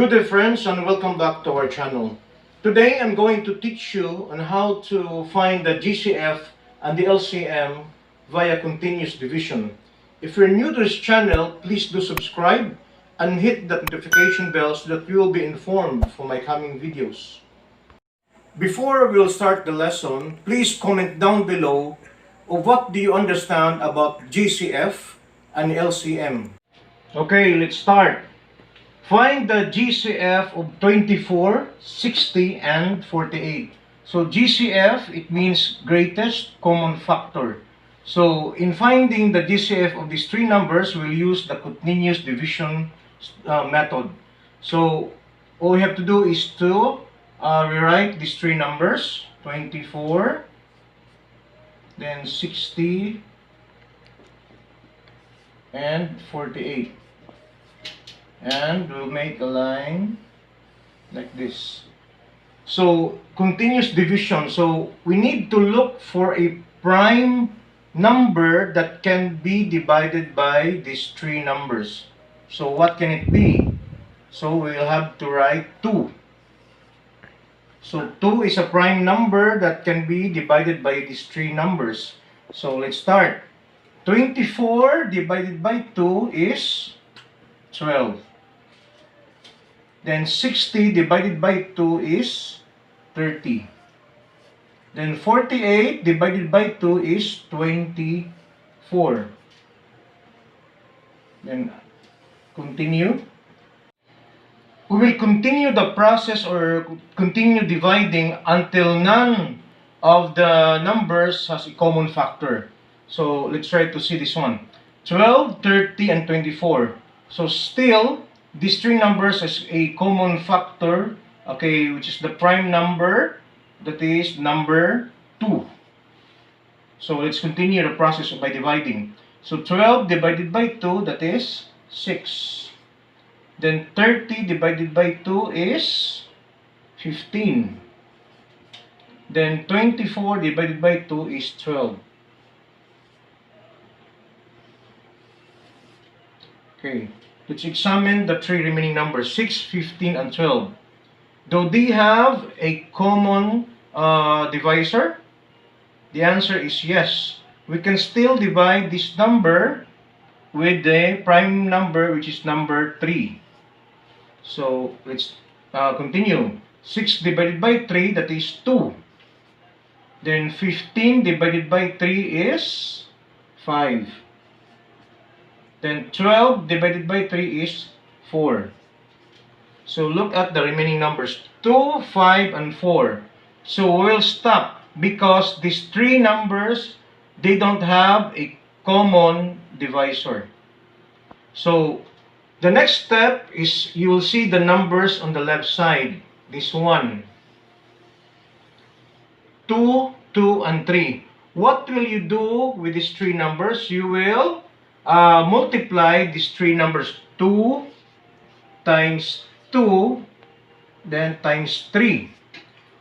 Good day friends, and welcome back to our channel. Today I'm going to teach you on how to find the GCF and the LCM via continuous division. If you're new to this channel, please do subscribe and hit the notification bell so that you will be informed for my coming videos. Before we'll start the lesson, please comment down below of what do you understand about GCF and LCM. Okay, let's start. Find the GCF of 24, 60, and 48. So GCF, it means greatest common factor. So in finding the GCF of these three numbers, we'll use the continuous division method. So all we have to do is to rewrite these three numbers, 24, then 60, and 48. And we'll make a line like this. So continuous division, so we need to look for a prime number that can be divided by these three numbers. So what can it be? So we'll have to write 2. So 2 is a prime number that can be divided by these three numbers. So let's start. 24 divided by 2 is 12. Then 60 divided by 2 is 30. Then 48 divided by 2 is 24. Then continue. We will continue the process or continue dividing until none of the numbers has a common factor. So let's try to see this one. 12, 30, and 24. So still, these three numbers has a common factor, okay, which is the prime number, that is number 2. So let's continue the process by dividing. So 12 divided by 2, that is 6. Then 30 divided by 2 is 15. Then 24 divided by 2 is 12. Okay. Let's examine the three remaining numbers, 6, 15, and 12. Do they have a common divisor? The answer is yes. We can still divide this number with the prime number, which is number 3. So let's continue. 6 divided by 3, that is 2. Then 15 divided by 3 is 5. Then 12 divided by 3 is 4. So look at the remaining numbers, 2, 5, and 4. So we'll stop because these three numbers, they don't have a common divisor. So the next step is you will see the numbers on the left side. This one, 2, 2, and 3. What will you do with these three numbers? You will multiply these three numbers, 2 times 2, then times 3.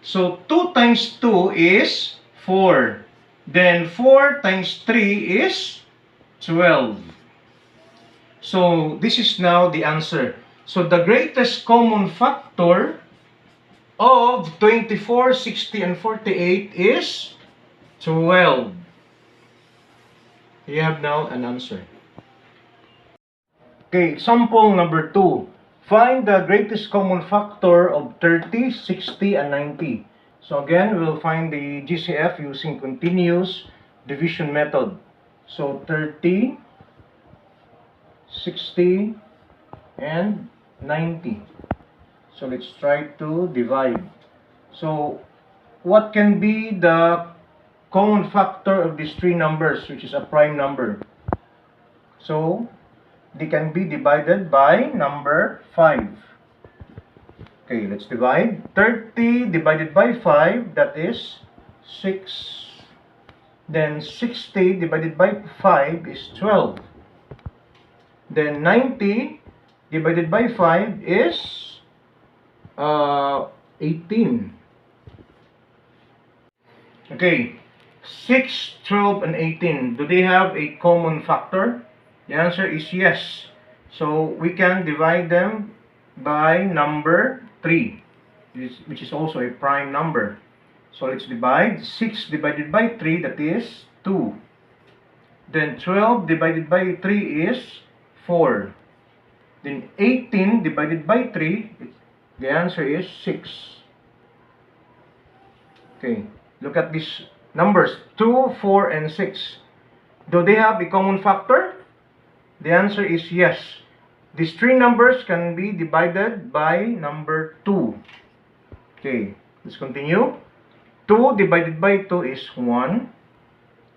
So 2 times 2 is 4. Then 4 times 3 is 12. So this is now the answer. So the greatest common factor of 24, 60, and 48 is 12. You have now an answer. Okay, example number 2. Find the greatest common factor of 30, 60, and 90. So again, we'll find the GCF using continuous division method. So 30, 60, and 90. So let's try to divide. So what can be the common factor of these three numbers, which is a prime number? So they can be divided by number 5. Okay, let's divide. 30 divided by 5, that is 6. Then 60 divided by 5 is 12. Then 90 divided by 5 is 18. Okay, 6, 12, and 18. Do they have a common factor? The answer is yes. So we can divide them by number 3, which is also a prime number. So let's divide. 6 divided by 3, that is 2. Then 12 divided by 3 is 4. Then 18 divided by 3, the answer is 6. Okay, look at these numbers, 2, 4, and 6. Do they have a common factor? The answer is yes. These three numbers can be divided by number 2. Okay, let's continue. 2 divided by 2 is 1.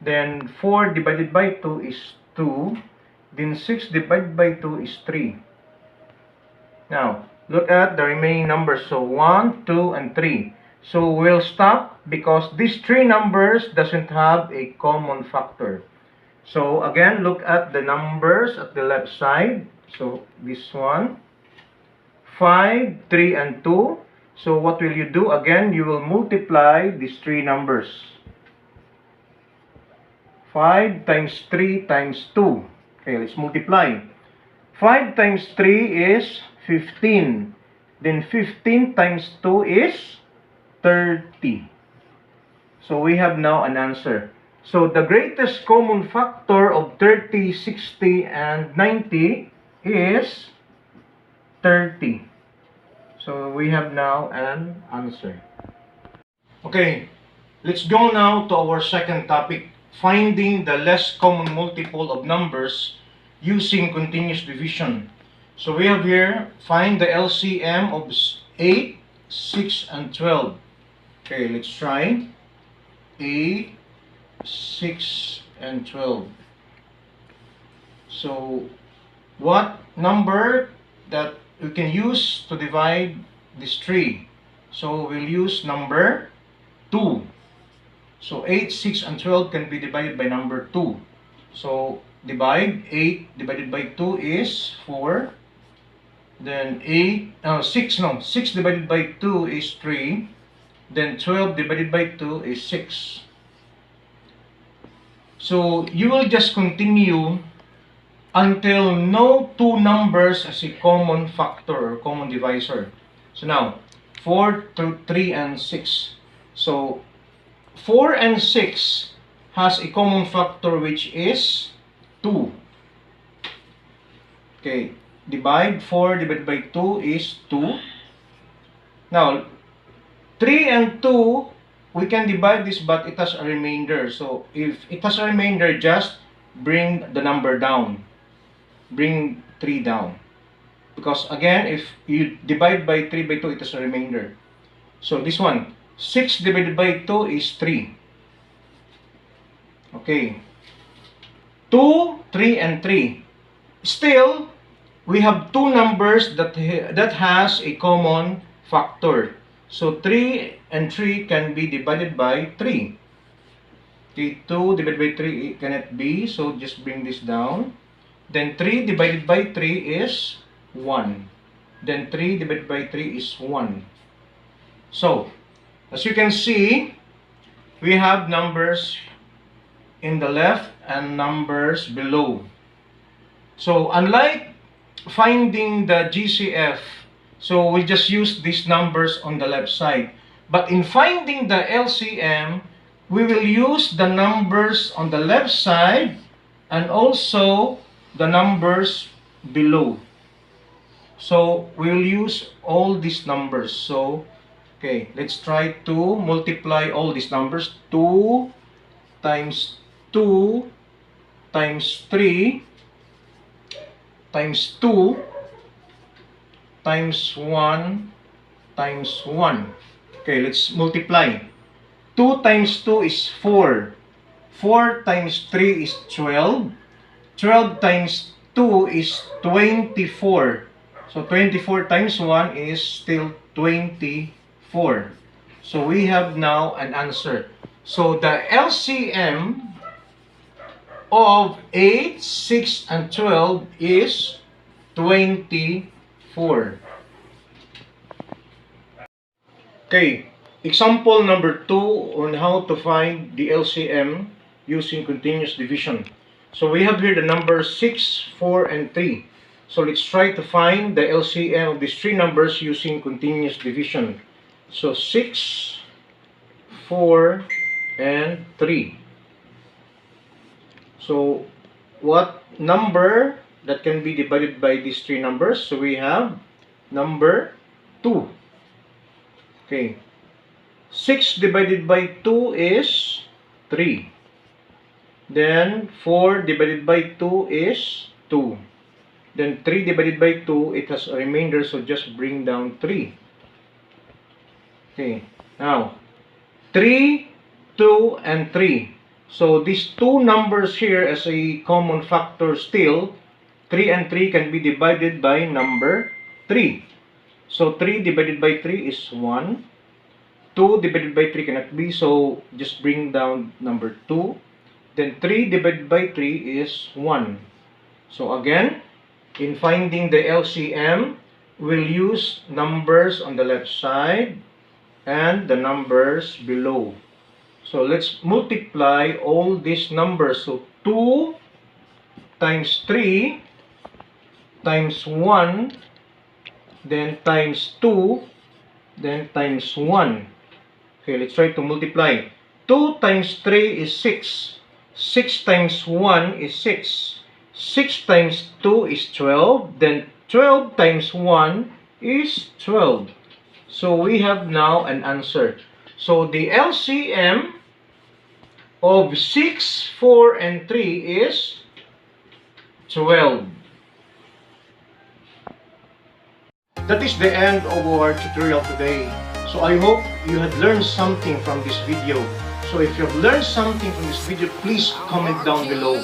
Then 4 divided by 2 is 2. Then 6 divided by 2 is 3. Now, look at the remaining numbers. So 1, 2, and 3. So we'll stop because these three numbers doesn't have a common factor. So again, look at the numbers at the left side. So this one, 5, 3, and 2. So what will you do? Again, you will multiply these three numbers. 5 times 3 times 2. Okay, let's multiply. 5 times 3 is 15. Then 15 times 2 is 30. So we have now an answer. So the greatest common factor of 30, 60, and 90 is 30. So we have now an answer. Okay, let's go now to our second topic, finding the less common multiple of numbers using continuous division. So we have here, find the LCM of 8, 6, and 12. Okay, let's try. 8, 6, and 12. So what number that we can use to divide this three? So we'll use number 2. So 8, 6, and 12 can be divided by number 2. So divide. 8 divided by 2 is 4. Then 6 divided by 2 is 3. Then 12 divided by 2 is 6. So you will just continue until no two numbers has a common factor or common divisor. So now 4, 3, and 6. So 4 and 6 has a common factor which is 2. Okay, divide. 4 divided by 2 is 2. Now 3 and 2, we can divide this, but it has a remainder. So if it has a remainder, just bring the number down. Bring 3 down. Because again, if you divide by 3 by 2, it has a remainder. So this one, 6 divided by 2 is 3. Okay. 2, 3, and 3. Still, we have two numbers that has a common factor. So 3 and 3 can be divided by 3. Okay, 2 divided by 3 it cannot be, so just bring this down. Then 3 divided by 3 is 1. Then 3 divided by 3 is 1. So, as you can see, we have numbers in the left and numbers below. So, unlike finding the GCF, so we just use these numbers on the left side. But in finding the LCM, we will use the numbers on the left side and also the numbers below. So we will use all these numbers. So, okay, let's try to multiply all these numbers. 2 times 2 times 3 times 2 times 1 times 1. Okay, let's multiply. 2 times 2 is 4. 4 times 3 is 12. 12 times 2 is 24. So 24 times 1 is still 24. So we have now an answer. So the LCM of 8, 6, and 12 is 24. Okay, example number 2 on how to find the LCM using continuous division. So we have here the numbers 6, 4, and 3. So let's try to find the LCM of these three numbers using continuous division. So 6, 4, and 3. So what number that can be divided by these three numbers? So we have number 2. Okay. 6 divided by 2 is 3. Then 4 divided by 2 is 2. Then 3 divided by 2, it has a remainder, so just bring down 3. Okay. Now, 3, 2, and 3. So these two numbers here as a common factor still, 3 and 3 can be divided by number 3. So 3 divided by 3 is 1. 2 divided by 3 cannot be, so just bring down number 2. Then 3 divided by 3 is 1. So again, in finding the LCM, we'll use numbers on the left side and the numbers below. So let's multiply all these numbers. So 2 times 3 times 1, then times 2, then times 1. Okay, let's try to multiply. 2 times 3 is 6. 6 times 1 is 6. 6 times 2 is 12. Then 12 times 1 is 12. So we have now an answer. So the LCM of 6, 4, and 3 is 12. That is the end of our tutorial today. So I hope you had learned something from this video. So if you have learned something from this video, please comment down below.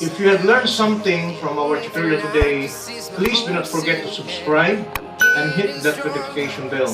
If you have learned something from our tutorial today, please do not forget to subscribe and hit that notification bell.